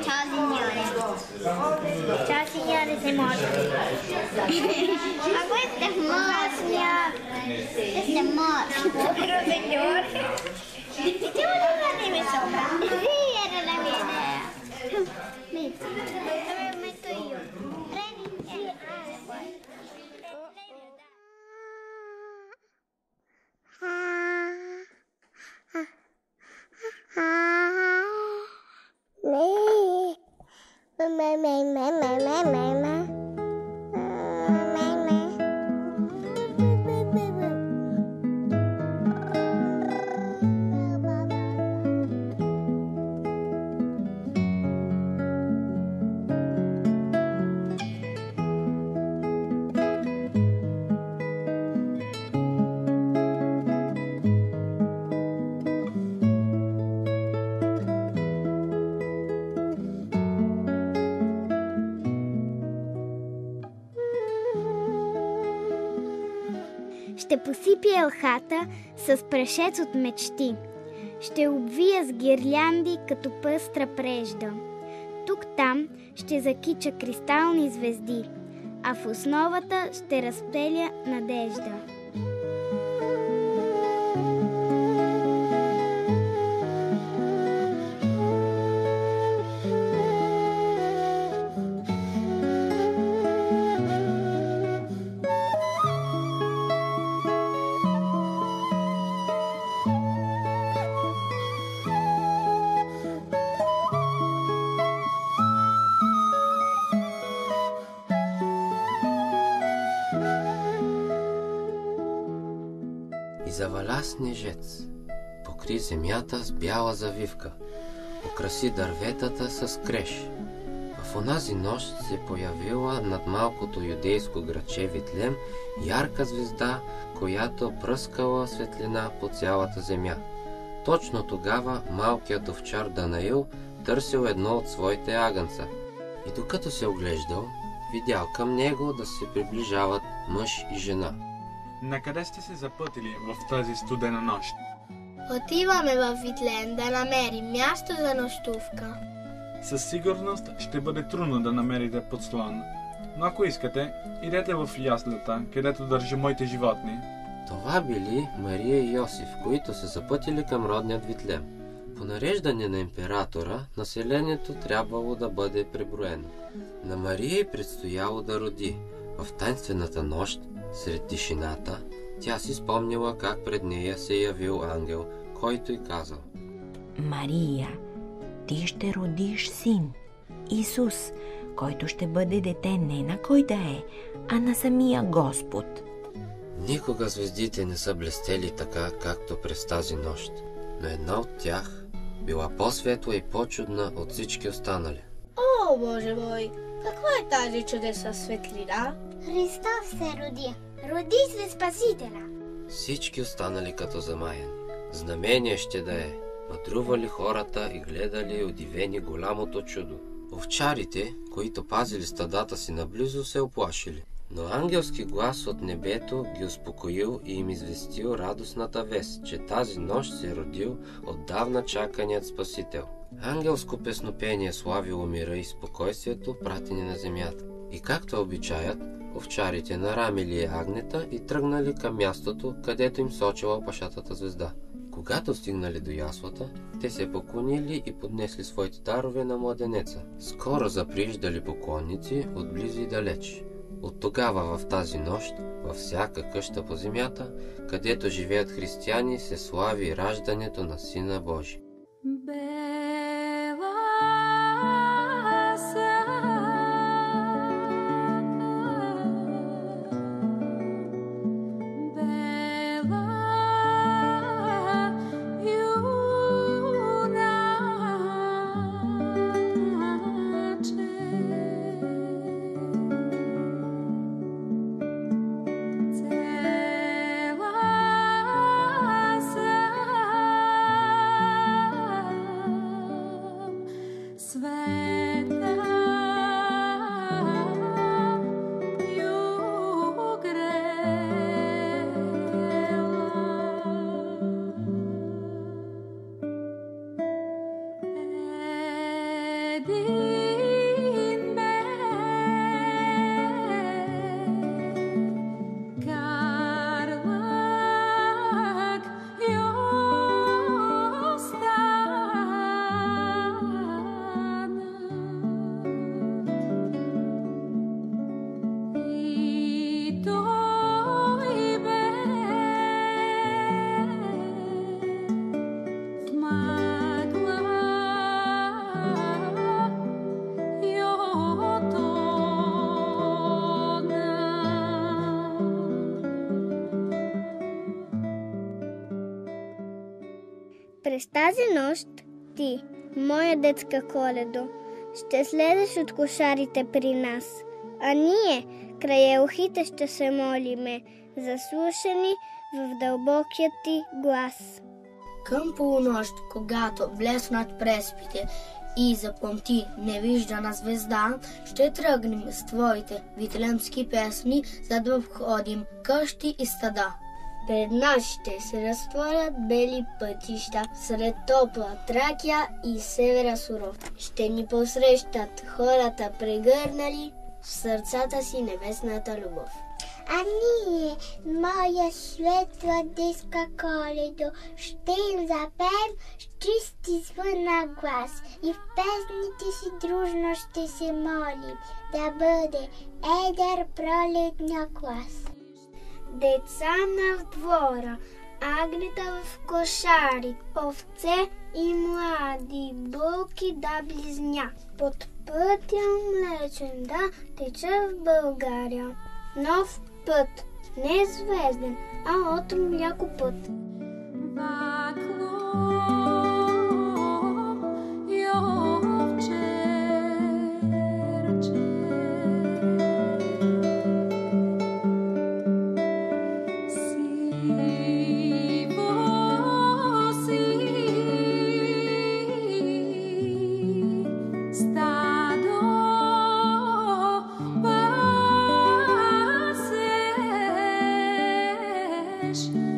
Ciao signore. Ciao signore, sei morto. Ma questo è morto. Questo è morto. Però signore. Mettiamo la neve sopra. Sì, era la mia idea. Metti. Dove lo metto io? Prendi. Poi. Ще посипя елхата с прашец от мечти. Ще обвия с гирлянди като пъстра прежда. Тук-там ще закича кристални звезди, а в основата ще разпеля надежда. И заваля снежец, покри земята с бяла завивка, украси дърветата с креш. В онази нощ се появила над малкото юдейско градче Витлем ярка звезда, която пръскала светлина по цялата земя. Точно тогава малкият овчар Данаил търсил едно от своите агънца. И докато се оглеждал, видял към него да се приближават мъж и жена. Накъде сте се запътили в тази студена нощ? Отиваме в Витлен да намерим място за нощувка. Със сигурност ще бъде трудно да намерите подслон. Но ако искате, идете в яслята, където държа моите животни. Това били Мария и Йосиф, които се запътили към родният Витлем. По нареждане на императора, населението трябвало да бъде преброено. На Мария предстояло да роди. В тайнствената нощ, сред тишината, тя си спомнила как пред нея се явил ангел, който й казал: Мария, ти ще родиш син, Исус, който ще бъде дете не на кой да е, а на самия Господ. Никога звездите не са блестели така, както през тази нощ, но една от тях била по-светла и по-чудна от всички останали. О, Боже мой! Каква е тази чудесна светлина? Христос се роди. Роди се Спасителя. Всички останали като замаяни. Знамение ще да е. Мъдрували хората и гледали удивени голямото чудо. Овчарите, които пазили стадата си наблизо, се оплашили. Но ангелски глас от небето ги успокоил и им известил радостната вест, че тази нощ се родил отдавна чаканият Спасител. Ангелско песнопение славило мира и спокойствието, пратени на земята. И както е обичаят, овчарите нарамили агнета и тръгнали към мястото, където им сочила опашатата звезда. Когато стигнали до яслата, те се поклонили и поднесли своите дарове на младенеца. Скоро заприждали поклонници отблизо и далеч. От тогава в тази нощ, във всяка къща по земята, където живеят християни, се слави раждането на Сина Божи. Света През тази нощ ти, моя детска Коледо, ще слезеш от кошарите при нас, а ние край елхите ще се молиме, заслушани в дълбокия ти глас. Към полунощ, когато блеснат преспите и запламти невиждана звезда, ще тръгнем с твоите витлемски песни, за да входим къщи и стада. Пред нас ще се разтворят бели пътища, сред топла Тракия и севера суров. Ще ни посрещат хората прегърнали в сърцата си небесната любов. А ние, моя светла детска Коледо, ще им запеем с чисти звъна глас и в песните си дружно ще се молим да бъде едър пролетния клас. Деца на двора, агнета в кошари, овце и млади булки да близня. Под пътя млечен да тече в България. Нов път, не звезден, а от мляко път. Wiesz,